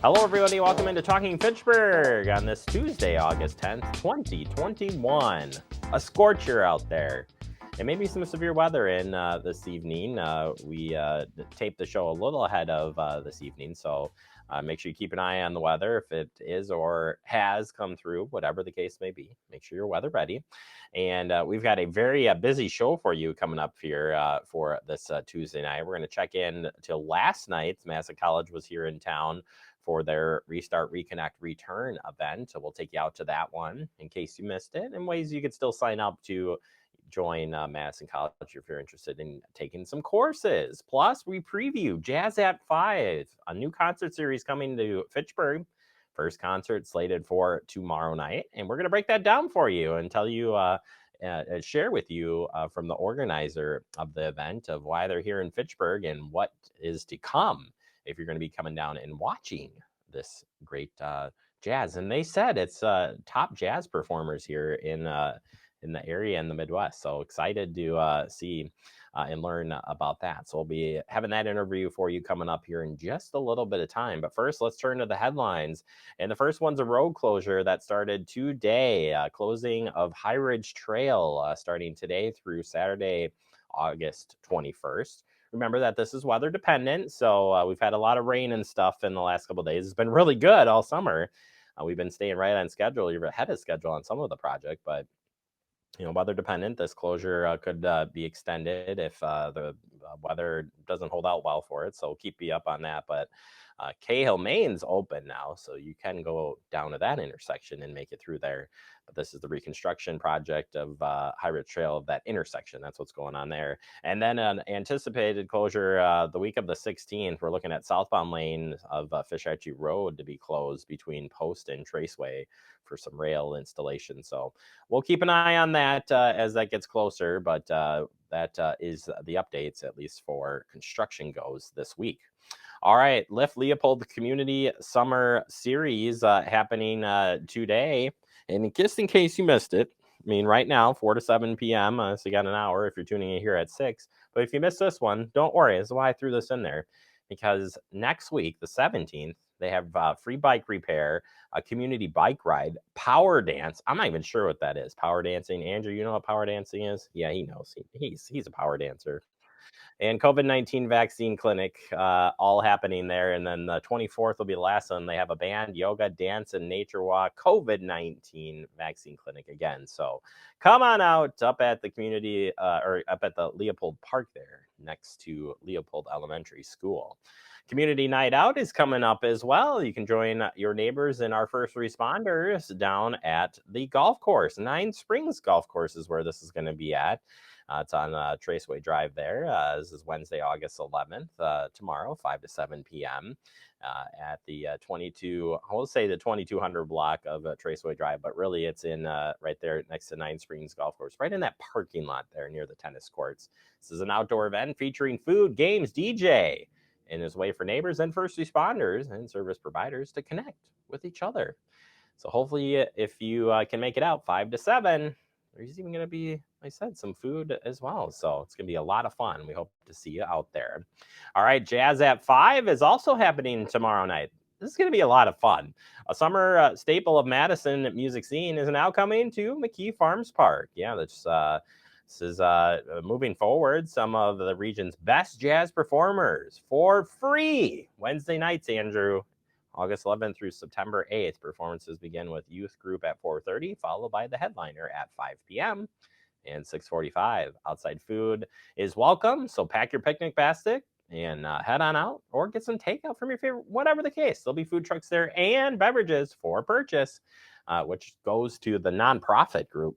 Hello, everybody. Welcome into Talking Fitchburg on this Tuesday, August 10th, 2021. A scorcher out there. And maybe some severe weather in this evening. We taped the show a little ahead of this evening, so make sure you keep an eye on the weather if it is or has come through, whatever the case may be. Make sure you're weather ready. And we've got a very busy show for you coming up here for this Tuesday night. We're going to check in till last night. Madison College was here in town for their Restart, Reconnect, Return event. So we'll take you out to that one in case you missed it, and ways you could still sign up to join Madison College if you're interested in taking some courses. Plus, we preview Jazz at 5, a new concert series coming to Fitchburg. First concert slated for tomorrow night, and we're going to break that down for you and tell you, share with you from the organizer of the event of why they're here in Fitchburg and what is to come if you're going to be coming down and watching this great jazz. And they said it's top jazz performers here in the area in the Midwest. So excited to see and learn about that. So we'll be having that interview for you coming up here in just a little bit of time. But first, let's turn to the headlines. And the first one's a road closure that started today. Closing of High Ridge Trail starting today through Saturday, August 21st. Remember that this is weather dependent, so we've had a lot of rain and stuff in the last couple of days. It's been really good all summer. We've been staying right on schedule. You're ahead of schedule on some of the project, but weather dependent. This closure could be extended if the weather doesn't hold out well for it. So we'll keep you up on that. But Cahill Main's open now, so you can go down to that intersection and make it through there. But this is the reconstruction project of High Ridge Trail of that intersection. That's what's going on there. And then an anticipated closure the week of the 16th. We're looking at southbound lane of Fishatchee Road to be closed between Post and Traceway for some rail installation. So we'll keep an eye on that as that gets closer. But that is the updates, at least for construction goes this week. All right, Lift Leopold Community Summer Series happening today. And just in case you missed it, I mean, right now, 4 to 7 p.m., so you got an hour if you're tuning in here at 6. But if you missed this one, don't worry. That's why I threw this in there. Because next week, the 17th, they have free bike repair, a community bike ride, power dance. I'm not even sure what that is. Power dancing. Andrew, you know what power dancing is? Yeah, he knows. He's a power dancer. And COVID-19 vaccine clinic, all happening there. And then the 24th will be the last one. They have a band, yoga, dance, and nature walk, COVID-19 vaccine clinic again. So come on out up at the community or up at the Leopold Park there next to Leopold Elementary School. Community night out is coming up as well. You can join your neighbors and our first responders down at the golf course. Nine Springs Golf Course is where this is going to be at. It's on Traceway Drive there. This is Wednesday, August 11th, tomorrow, 5 to 7 p.m. At the 2200 block of Traceway Drive, but really it's in right there next to Nine Springs Golf Course, right in that parking lot there near the tennis courts. This is an outdoor event featuring food, games, DJ, and is a way for neighbors and first responders and service providers to connect with each other. So hopefully, if you can make it out 5 to 7, there's even going to be, like I said, some food as well. So it's going to be a lot of fun. We hope to see you out there. All right, Jazz at 5 is also happening tomorrow night. This is going to be a lot of fun. A summer staple of Madison music scene is now coming to McKee Farms Park. Yeah, this is moving forward. Some of the region's best jazz performers for free. Wednesday nights, Andrew. August 11th through September 8th. Performances begin with youth group at 4:30, followed by the headliner at 5 p.m. and 6:45. Outside food is welcome, so pack your picnic basket and head on out or get some takeout from your favorite, whatever the case. There'll be food trucks there and beverages for purchase, which goes to the nonprofit group.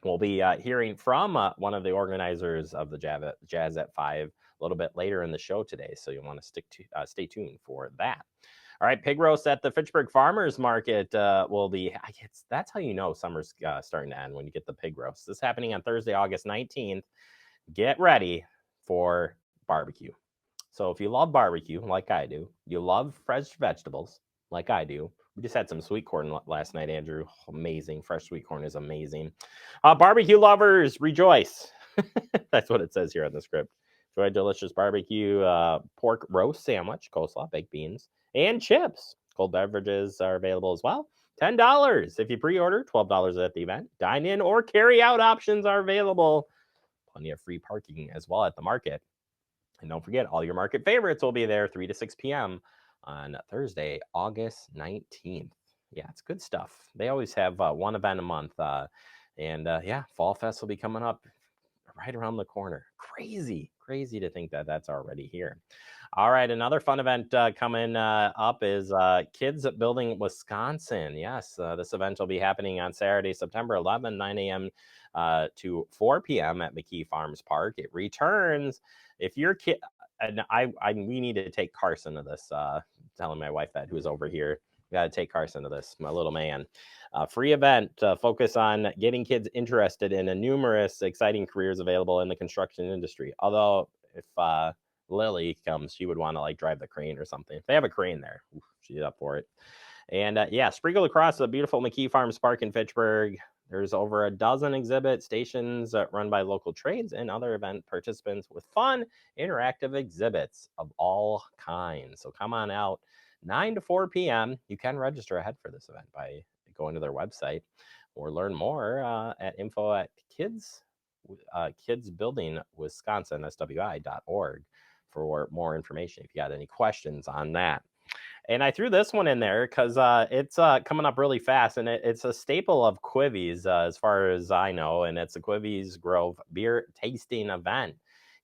We'll be hearing from one of the organizers of the Jazz at 5 a little bit later in the show today, so you want to stay tuned for that. All right, pig roast at the Fitchburg Farmers Market will be, that's how you know summer's starting to end, when you get the pig roast. This is happening on Thursday, August 19th. Get ready for barbecue. So if you love barbecue, like I do, you love fresh vegetables, like I do. We just had some sweet corn last night, Andrew. Amazing. Fresh sweet corn is amazing. Barbecue lovers, rejoice. That's what it says here on the script. Enjoy a delicious barbecue pork roast sandwich, coleslaw, baked beans, and chips Cold beverages are available as well. $10 if you pre-order, $12 at the event. Dine-in or carry-out options are available. Plenty of free parking as well at the market. And don't forget, all your market favorites will be there 3 to 6 p.m. on Thursday, August 19th. Yeah, it's good stuff. They always have one event a month. Yeah, Fall Fest will be coming up right around the corner. Crazy to think that that's already here. All right, another fun event coming up is Kids Building Wisconsin. Yes, this event will be happening on Saturday, September 11, 9 a.m. To 4 p.m. at McKee Farms Park. It returns. If your kid, and we need to take Carson to this. Telling my wife that, who's over here. We got to take Carson to this, my little man. Free event, focus on getting kids interested in numerous exciting careers available in the construction industry. Although if Lily comes, she would want to like drive the crane or something. If they have a crane there, she's up for it. And sprinkled across the beautiful McKee Farms Park in Fitchburg, there's over a dozen exhibit stations run by local trades and other event participants with fun, interactive exhibits of all kinds. So come on out, 9 to 4 p.m. You can register ahead for this event by going to their website or learn more at kidsbuildingwisconsin, SWI.org for more information if you got any questions on that. And I threw this one in there because it's coming up really fast, and it's a staple of Quivies as far as I know, and it's a Quivies Grove beer tasting event.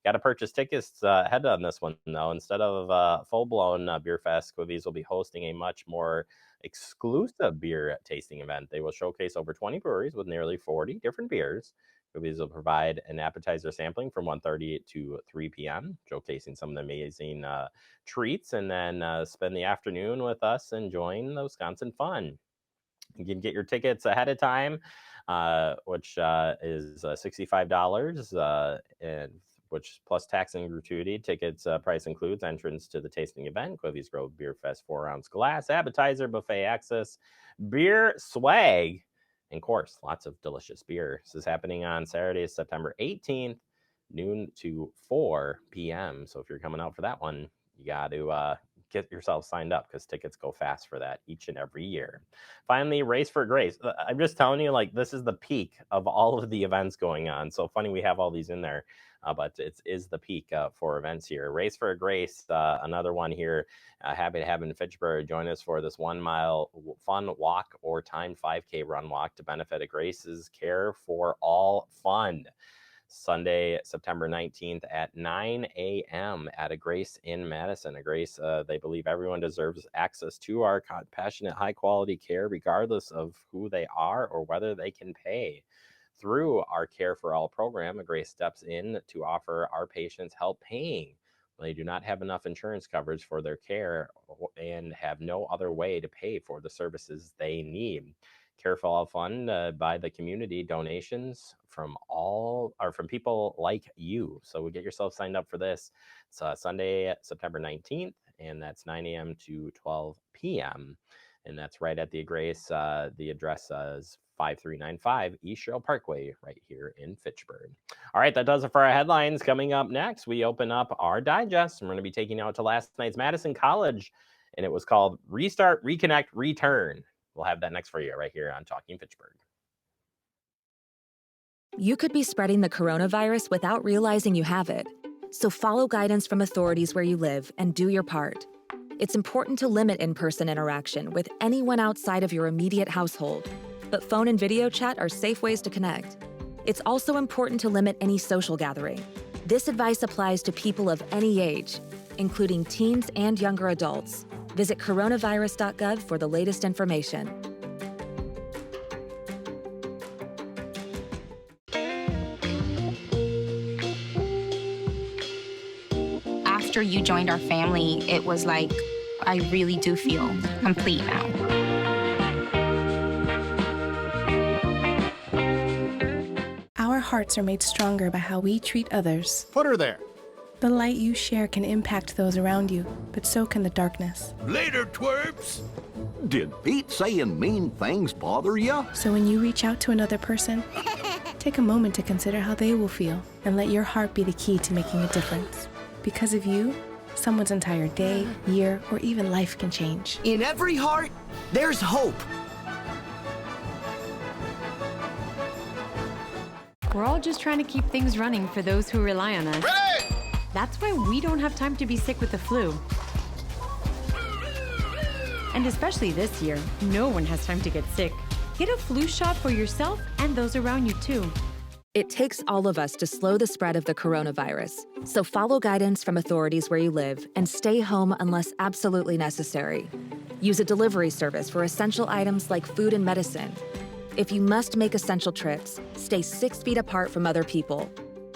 Got to purchase tickets ahead on this one, though. Instead of full-blown beer fest, Quivies will be hosting a much more exclusive beer tasting event. They will showcase over 20 breweries with nearly 40 different beers. Quivies will provide an appetizer sampling from 1:30 to 3 p.m., showcasing some of the amazing treats, and then spend the afternoon with us enjoying the Wisconsin fun. You can get your tickets ahead of time, which is $65, and which plus tax and gratuity. Tickets price includes entrance to the tasting event, Quivies Grove Beer Fest 4-ounce glass, appetizer, buffet access, beer swag, and of course, lots of delicious beer. This is happening on Saturday, September 18th, noon to 4 p.m. So if you're coming out for that one, you got to get yourself signed up because tickets go fast for that each and every year. Finally, Race for Grace. I'm just telling you, like, this is the peak of all of the events going on. So funny we have all these in there, but it is the peak for events here. Race for Grace, another one here. Happy to have in Fitchburg. Join us for this 1 mile fun walk or timed 5K run walk to benefit at Grace's Care for All Fund. Sunday, September 19th at 9 a.m. at a Grace in Madison. A Grace, they believe everyone deserves access to our compassionate, high-quality care, regardless of who they are or whether they can pay. Through our Care for All program, a Grace steps in to offer our patients help paying when they do not have enough insurance coverage for their care and have no other way to pay for the services they need. Care for All Fund by the community, donations from people like you. So we get yourself signed up for this. It's Sunday, September 19th, and that's 9 a.m. to 12 p.m. And that's right at the Grace. The address is 5395 East Shore Parkway, right here in Fitchburg. All right, that does it for our headlines. Coming up next, we open up our digest. I'm going to be taking you out to last night's Madison College, and it was called Restart, Reconnect, Return. We'll have that next for you right here on Talking Fitchburg. You could be spreading the coronavirus without realizing you have it. So follow guidance from authorities where you live and do your part. It's important to limit in-person interaction with anyone outside of your immediate household, but phone and video chat are safe ways to connect. It's also important to limit any social gathering. This advice applies to people of any age, including teens and younger adults. Visit coronavirus.gov for the latest information. After you joined our family, it was like, I really do feel complete now. Our hearts are made stronger by how we treat others. Put her there. The light you share can impact those around you, but so can the darkness. Later, twerps. Did Pete saying mean things bother you? So when you reach out to another person, take a moment to consider how they will feel and let your heart be the key to making a difference. Because of you, someone's entire day, year, or even life can change. In every heart, there's hope. We're all just trying to keep things running for those who rely on us. Ready! That's why we don't have time to be sick with the flu. And especially this year, no one has time to get sick. Get a flu shot for yourself and those around you too. It takes all of us to slow the spread of the coronavirus. So follow guidance from authorities where you live and stay home unless absolutely necessary. Use a delivery service for essential items like food and medicine. If you must make essential trips, stay 6 feet apart from other people.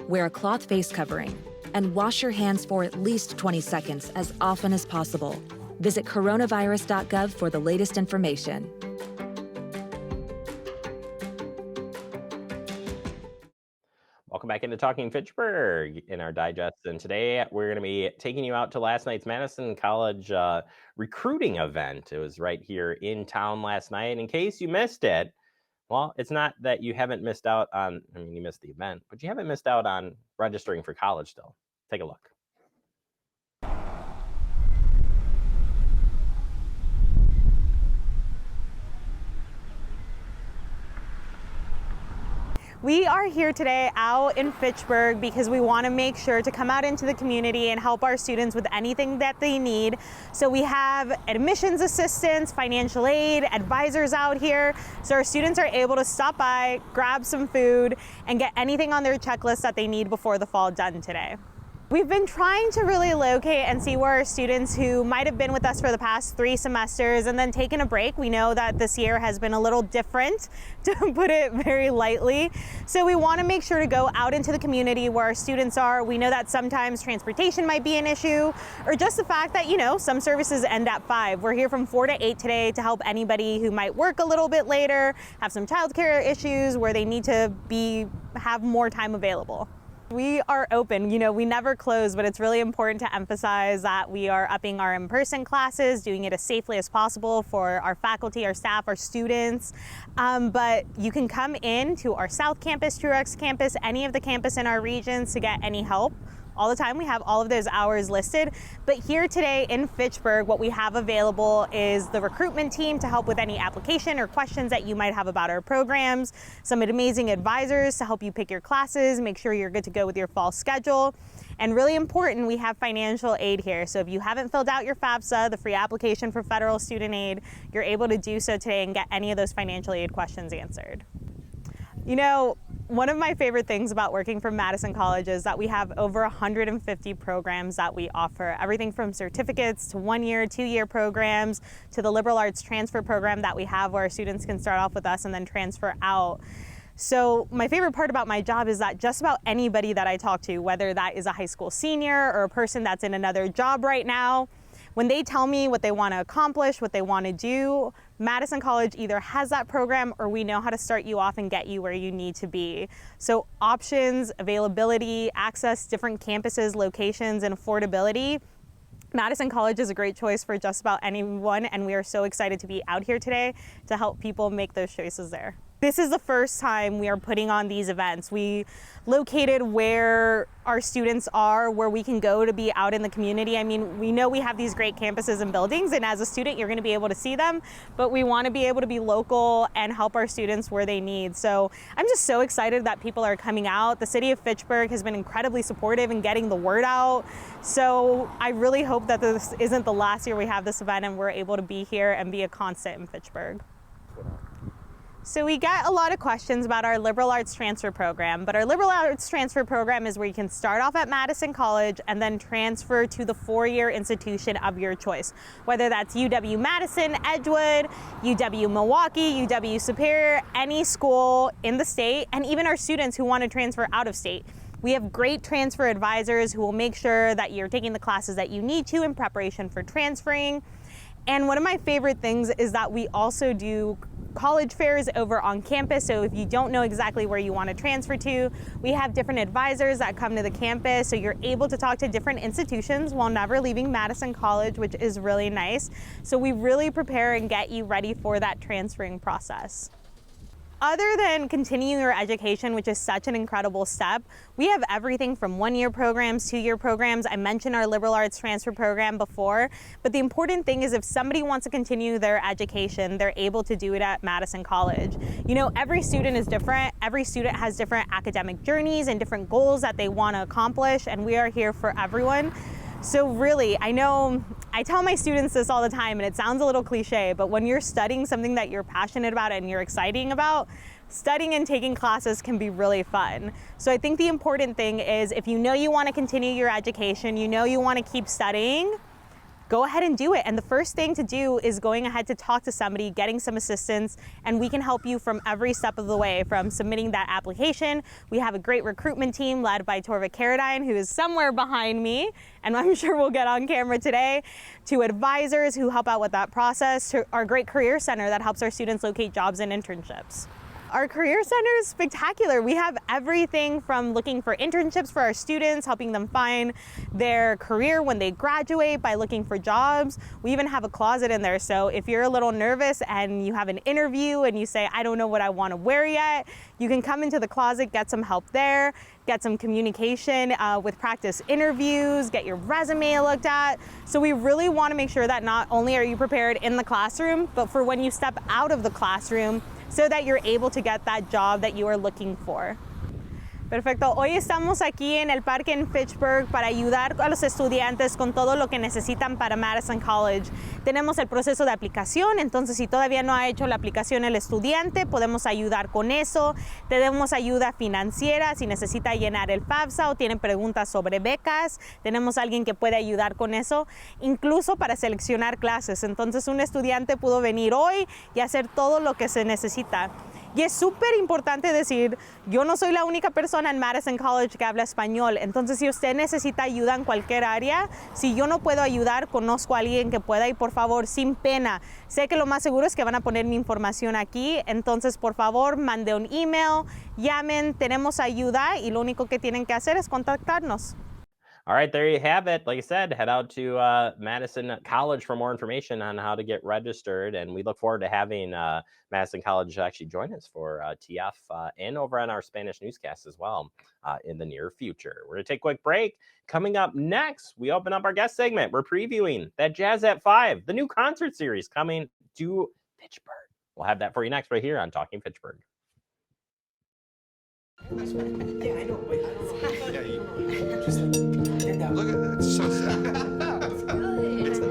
Wear a cloth face covering and wash your hands for at least 20 seconds as often as possible. Visit coronavirus.gov for the latest information. Welcome back into Talking Fitchburg in our digest. And today we're going to be taking you out to last night's Madison College recruiting event. It was right here in town last night. In case you missed it, well, it's not that you haven't missed out on, you missed the event, but you haven't missed out on registering for college still. Take a look. We are here today out in Fitchburg because we want to make sure to come out into the community and help our students with anything that they need. So we have admissions assistants, financial aid, advisors out here. So our students are able to stop by, grab some food, and get anything on their checklist that they need before the fall done today. We've been trying to really locate and see where our students who might have been with us for the past 3 semesters and then taken a break. We know that this year has been a little different, to put it very lightly. So we want to make sure to go out into the community where our students are. We know that sometimes transportation might be an issue, or just the fact that, some services end at 5. We're here from 4 to 8 today to help anybody who might work a little bit later, have some childcare issues where they need to have more time available. We are open, we never close, but it's really important to emphasize that we are upping our in-person classes, doing it as safely as possible for our faculty, our staff, our students. But you can come in to our South Campus, Truex Campus, any of the campus in our regions to get any help. All the time, we have all of those hours listed. But here today in Fitchburg, what we have available is the recruitment team to help with any application or questions that you might have about our programs, some amazing advisors to help you pick your classes, make sure you're good to go with your fall schedule. And really important, we have financial aid here. So if you haven't filled out your FAFSA, the free application for federal student aid, you're able to do so today and get any of those financial aid questions answered. One of my favorite things about working for Madison College is that we have over 150 programs that we offer. Everything from certificates to 1-year, 2-year programs to the liberal arts transfer program that we have where our students can start off with us and then transfer out. So my favorite part about my job is that just about anybody that I talk to, whether that is a high school senior or a person that's in another job right now, when they tell me what they want to accomplish, what they want to do, Madison College either has that program or we know how to start you off and get you where you need to be. So options, availability, access, different campuses, locations, and affordability. Madison College is a great choice for just about anyone, and we are so excited to be out here today to help people make those choices there. This is the first time we are putting on these events. We located where our students are, where we can go to be out in the community. We know we have these great campuses and buildings, and as a student, you're gonna be able to see them, but we wanna be able to be local and help our students where they need. So I'm just so excited that people are coming out. The city of Fitchburg has been incredibly supportive in getting the word out. So I really hope that this isn't the last year we have this event and we're able to be here and be a constant in Fitchburg. So we get a lot of questions about our liberal arts transfer program, but our liberal arts transfer program is where you can start off at Madison College and then transfer to the 4-year institution of your choice, whether that's UW-Madison, Edgewood, UW-Milwaukee, UW-Superior, any school in the state, and even our students who want to transfer out of state. We have great transfer advisors who will make sure that you're taking the classes that you need to in preparation for transferring. And one of my favorite things is that we also do college fairs over on campus. So if you don't know exactly where you want to transfer to, we have different advisors that come to the campus. So you're able to talk to different institutions while never leaving Madison College, which is really nice. So we really prepare and get you ready for that transferring process. other than continuing your education, which is such an incredible step, we have everything from 1-year programs, 2-year programs. I mentioned our liberal arts transfer program before, but the important thing is if somebody wants to continue their education, they're able to do it at Madison College. You know, every student is different. Every student has different academic journeys and different goals that they want to accomplish, and we are here for everyone. So really, I know I tell my students this all the time, and it sounds a little cliche, but when you're studying something that you're passionate about and you're exciting about, studying and taking classes can be really fun. So I think the important thing is if you know you want to continue your education, you know you want to keep studying, go ahead and do it. And the first thing to do is going ahead to talk to somebody, getting some assistance, and we can help you from every step of the way, from submitting that application. We have a great recruitment team led by Torva Carradine, who is somewhere behind me, and I'm sure we'll get on camera today, to advisors who help out with that process, to our great career center that helps our students locate jobs and internships. Our Career Center is spectacular. We have everything from looking for internships for our students, helping them find their career when they graduate by looking for jobs. We even have a closet in there, so if you're a little nervous and you have an interview and you say, I don't know what I want to wear yet, you can come into the closet, get some help there, get some communication with practice interviews, get your resume looked at. So we really want to make sure that not only are you prepared in the classroom, but for when you step out of the classroom, so that you're able to get that job that you are looking for. Perfecto. Hoy estamos aquí en el parque en Fitchburg para ayudar a los estudiantes con todo lo que necesitan para Madison College. Tenemos el proceso de aplicación, entonces si todavía no ha hecho la aplicación el estudiante, podemos ayudar con eso. Tenemos ayuda financiera si necesita llenar el FAFSA o tiene preguntas sobre becas. Tenemos alguien que puede ayudar con eso, incluso para seleccionar clases. Entonces un estudiante pudo venir hoy y hacer todo lo que se necesita. Y es súper importante decir, yo no soy la única persona en Madison College que habla español, entonces si usted necesita ayuda en cualquier área, si yo no puedo ayudar, conozco a alguien que pueda y por favor, sin pena. Sé que lo más seguro es que van a poner mi información aquí, entonces por favor, mande un email, llamen, tenemos ayuda y lo único que tienen que hacer es contactarnos. All right, there you have it. Like I said, head out to Madison College for more information on how to get registered. And we look forward to having Madison College actually join us for TF and over on our Spanish newscast as well in the near future. We're going to take a quick break. Coming up next, we open up our guest segment. We're previewing that Jazz at 5, the new concert series coming to Fitchburg. We'll have that for you next right here on Talking Fitchburg. Yeah, I know. Wait, yeah, you just look at that. It's so sad. It's good.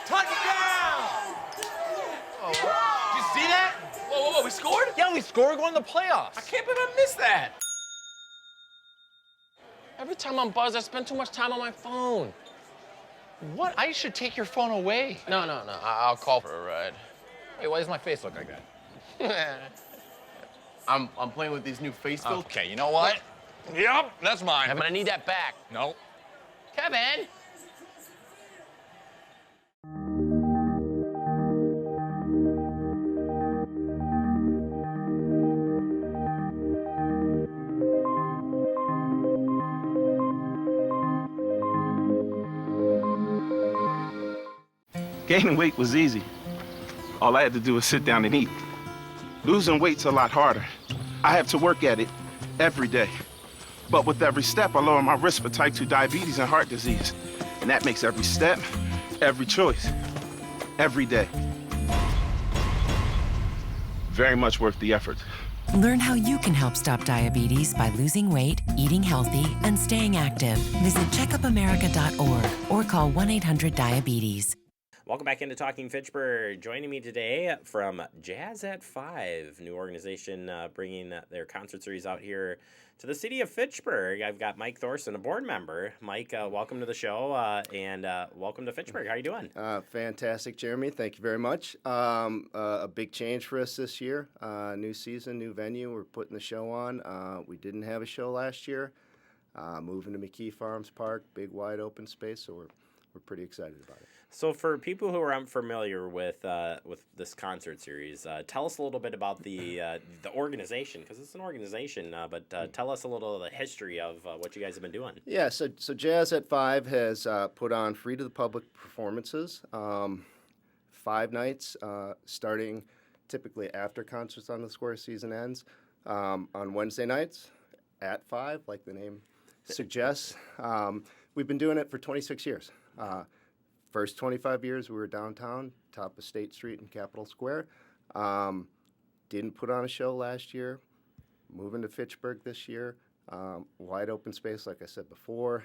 Touchdown! Oh, did you see that? Whoa, we scored? Yeah, we scored. We're going to the playoffs. I can't believe I missed that. Every time I'm buzzed, I spend too much time on my phone. What? I should take your phone away. No. I'll call for a ride. Hey, why does my face look like that? I'm playing with these new face filters. Okay, you know what? Yep, that's mine. I'm gonna need that back. No. Kevin! Gaining weight was easy. All I had to do was sit down and eat. Losing weight's a lot harder. I have to work at it every day. But with every step, I lower my risk for type 2 diabetes and heart disease. And that makes every step, every choice, every day very much worth the effort. Learn how you can help stop diabetes by losing weight, eating healthy, and staying active. Visit checkupamerica.org or call 1-800-DIABETES. Welcome back into Talking Fitchburg. Joining me today from Jazz at 5, new organization bringing their concert series out here to the city of Fitchburg. I've got Mike Thorson, a board member. Mike, welcome to the show and welcome to Fitchburg. How are you doing? Fantastic, Jeremy. Thank you very much. A big change for us this year. New season, new venue. We're putting the show on. We didn't have a show last year. Moving to McKee Farms Park, big wide open space. So we're we're pretty excited about it. So for people who are unfamiliar with this concert series, tell us a little bit about the organization, because it's an organization. But tell us a little of the history of what you guys have been doing. Yeah, so Jazz at 5 has put on free to the public performances, 5 nights, starting typically after Concerts on the Square season ends, on Wednesday nights at 5, like the name suggests. We've been doing it for 26 years. First 25 years, we were downtown, top of State Street and Capitol Square. Didn't put on a show last year. Moving to Fitchburg this year. Wide open space, like I said before.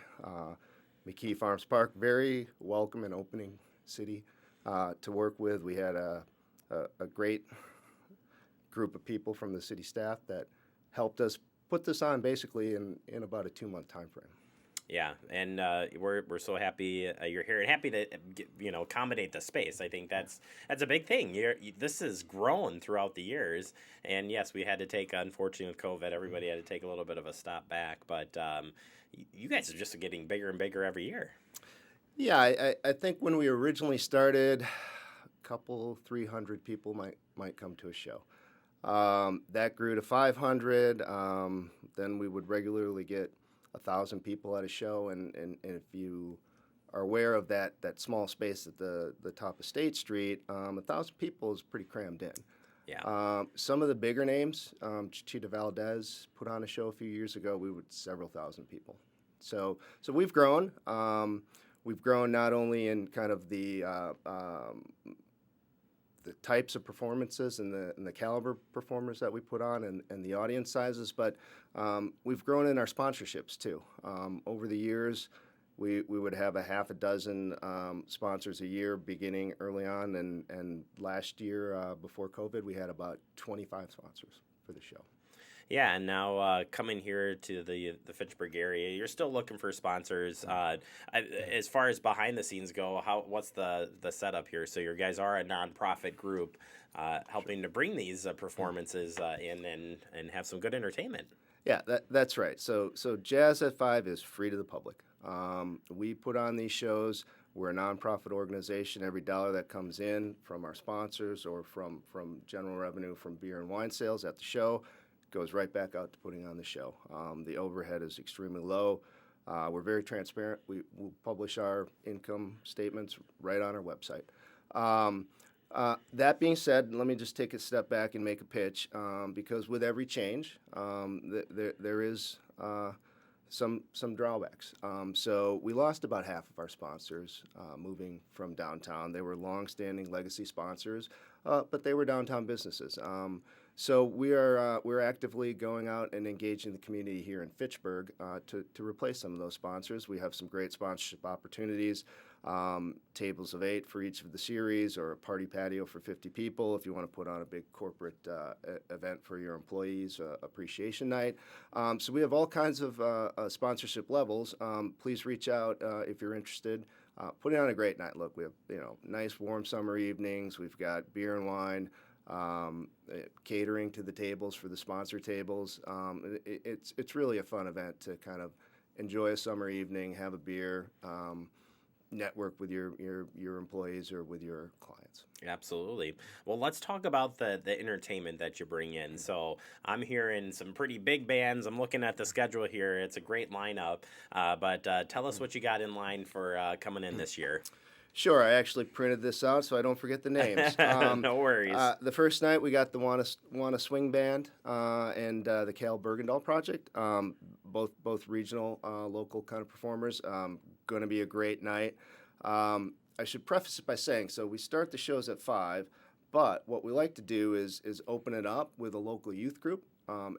McKee Farms Park, very welcome and opening city to work with. We had a great group of people from the city staff that helped us put this on basically in about a 2-month time frame. Yeah, and we're so happy you're here and happy to accommodate the space. I think that's a big thing. This has grown throughout the years, and yes, we had to take, unfortunately with COVID, everybody had to take a little bit of a stop back. But you guys are just getting bigger and bigger every year. Yeah, I think when we originally started, a couple 300 people might come to a show. That grew to 500. Then we would regularly get 1,000 people at a show, and if you are aware of that small space at the top of State Street, 1,000 people is pretty crammed in. Yeah. Some of the bigger names, Chita Valdez put on a show a few years ago. We would several thousand people. So we've grown. We've grown not only in kind of the types of performances and the caliber performers that we put on and the audience sizes, but we've grown in our sponsorships too. Over the years, we would have a half a dozen sponsors a year beginning early on, and last year before COVID, we had about 25 sponsors for the show. Yeah, and now coming here to the Fitchburg area, you're still looking for sponsors. As far as behind the scenes go, what's the setup here? So your guys are a nonprofit group helping to bring these performances in and have some good entertainment. Yeah, that's right. So Jazz at 5 is free to the public. We put on these shows. We're a nonprofit organization. Every dollar that comes in from our sponsors or from general revenue from beer and wine sales at the show goes right back out to putting on the show. The overhead is extremely low. We're very transparent. We'll publish our income statements right on our website. That being said, let me just take a step back and make a pitch, because with every change, there is some drawbacks. So we lost about half of our sponsors moving from downtown. They were long-standing legacy sponsors, but they were downtown businesses. So we're actively going out and engaging the community here in Fitchburg to replace some of those sponsors. We have some great sponsorship opportunities, tables of 8 for each of the series, or a party patio for 50 people if you want to put on a big corporate event for your employees, appreciation night. So we have all kinds of sponsorship levels. Please reach out if you're interested. Putting on a great night. Look, we have nice warm summer evenings. We've got beer and wine. Catering to the tables for the sponsor tables. It's really a fun event to kind of enjoy a summer evening, have a beer, network with your employees or with your clients. Absolutely. Well, let's talk about the entertainment that you bring in. So I'm hearing some pretty big bands. I'm looking at the schedule here. It's a great lineup. But tell us what you got in line for coming in this year. Sure, I actually printed this out so I don't forget the names. No worries. The first night we got the Wanna Swing Band and the Cal Bergendahl Project, both regional, local kind of performers. Going to be a great night. I should preface it by saying, so we start the shows at 5, but what we like to do is open it up with a local youth group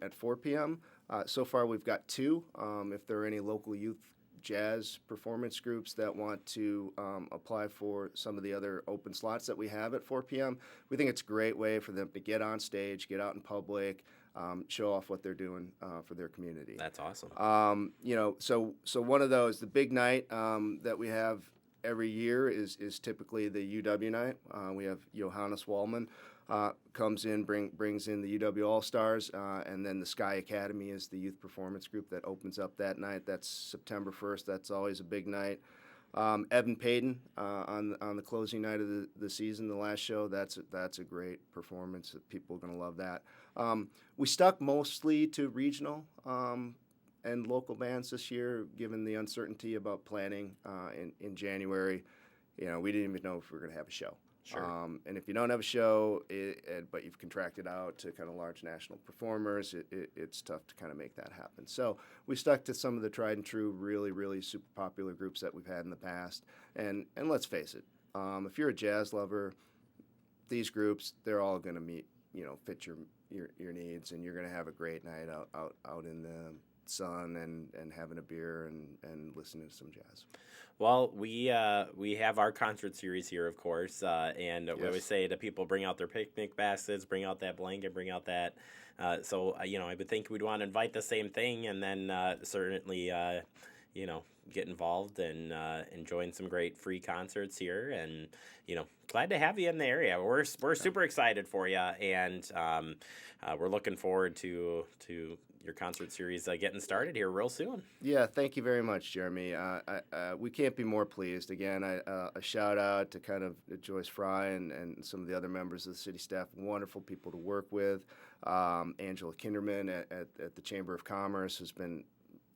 at 4 p.m. So far we've got 2. If there are any local youth jazz performance groups that want to apply for some of the other open slots that we have at 4 p.m., we think it's a great way for them to get on stage, get out in public, show off what they're doing for their community. That's awesome. So one of those, the big night that we have every year is typically the UW night. We have Johannes Wallman comes in, brings in the UW All-Stars, and then the Sky Academy is the youth performance group that opens up that night. That's September 1st. That's always a big night. Evan Payton on the closing night of the season, the last show. That's a great performance. People are going to love that. We stuck mostly to regional and local bands this year, given the uncertainty about planning in January. We didn't even know if we were going to have a show. Sure. And if you don't have a show, but you've contracted out to kind of large national performers, it's tough to kind of make that happen. So we stuck to some of the tried and true, really, really super popular groups that we've had in the past. And let's face it, if you're a jazz lover, these groups, they're all going to meet, fit your needs, and you're going to have a great night out in the sun and having a beer and listening to some jazz. Well, we have our concert series here, of course, and we always say to people, bring out their picnic baskets, bring out that blanket, bring out that. So I would think we'd want to invite the same thing, and then certainly, get involved and enjoying some great free concerts here, and glad to have you in the area. We're super excited for you, and we're looking forward to your concert series getting started here real soon. Yeah, thank you very much, Jeremy. We can't be more pleased. Again, a shout out to kind of Joyce Fry and some of the other members of the city staff. Wonderful people to work with. Angela Kinderman at the Chamber of Commerce has been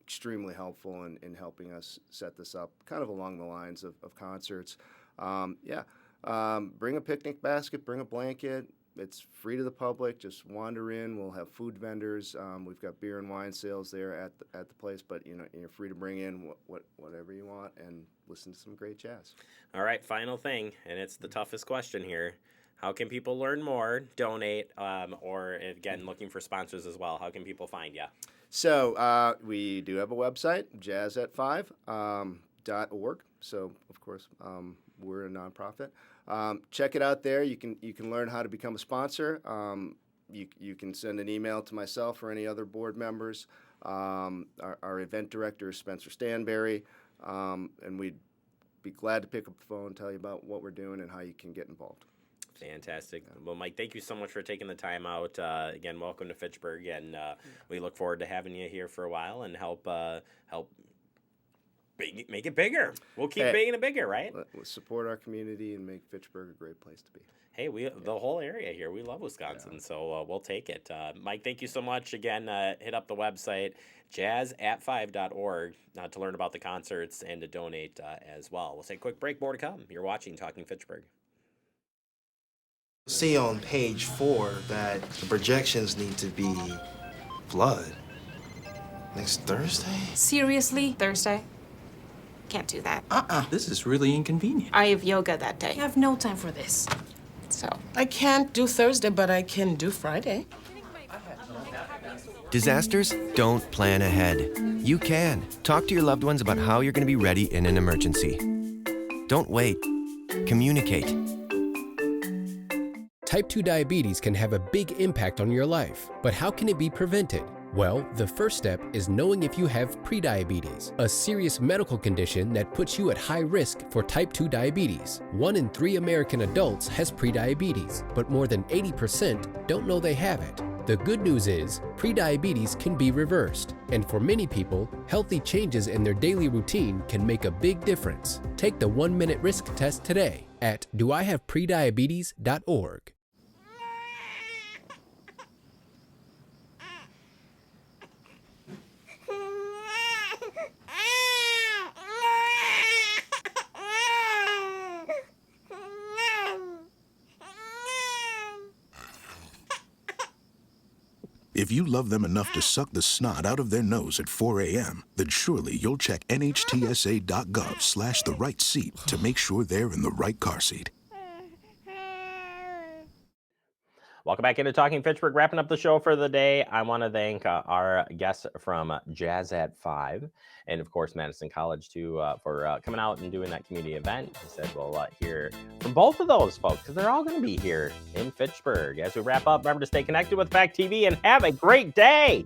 extremely helpful in helping us set this up kind of along the lines of concerts. Bring a picnic basket, bring a blanket. It's free to the public. Just wander in. We'll have food vendors. We've got beer and wine sales there at the place, but you're free to bring in whatever you want and listen to some great jazz. All right, final thing, and it's the toughest question here. How can people learn more, donate, or again, looking for sponsors as well? How can people find you? So we do have a website, jazz@5.org. So of course, we're a nonprofit. Check it out there. You can learn how to become a sponsor. You can send an email to myself or any other board members. Our event director is Spencer Stanberry, and we'd be glad to pick up the phone and tell you about what we're doing and how you can get involved. Fantastic. Well, Mike, thank you so much for taking the time out. Again, welcome to Fitchburg, and we look forward to having you here for a while and help make it bigger. We'll keep making it bigger, right? We'll support our community and make Fitchburg a great place to be. Hey, the whole area here, we love Wisconsin, so we'll take it. Mike, thank you so much. Again, hit up the website, jazz@5.org, to learn about the concerts and to donate as well. We'll take a quick break. More to come. You're watching Talking Fitchburg. See on page 4 that the projections need to be flood next Thursday. Seriously? Thursday? Can't do that. This is really inconvenient. I have yoga that day. I have no time for this. So. I can't do Thursday, but I can do Friday. Disasters don't plan ahead. You can. Talk to your loved ones about how you're going to be ready in an emergency. Don't wait. Communicate. Type 2 diabetes can have a big impact on your life, but how can it be prevented? Well, the first step is knowing if you have prediabetes, a serious medical condition that puts you at high risk for type 2 diabetes. 1 in 3 American adults has prediabetes, but more than 80% don't know they have it. The good news is, prediabetes can be reversed, and for many people, healthy changes in their daily routine can make a big difference. Take the 1-minute risk test today at doihaveprediabetes.org. If you love them enough to suck the snot out of their nose at 4 a.m., then surely you'll check nhtsa.gov/the right seat to make sure they're in the right car seat. Welcome back into Talking Fitchburg. Wrapping up the show for the day, I want to thank our guests from Jazz at 5 and, of course, Madison College, too, for coming out and doing that community event. I said we'll hear from both of those folks because they're all going to be here in Fitchburg. As we wrap up, remember to stay connected with Fact TV and have a great day.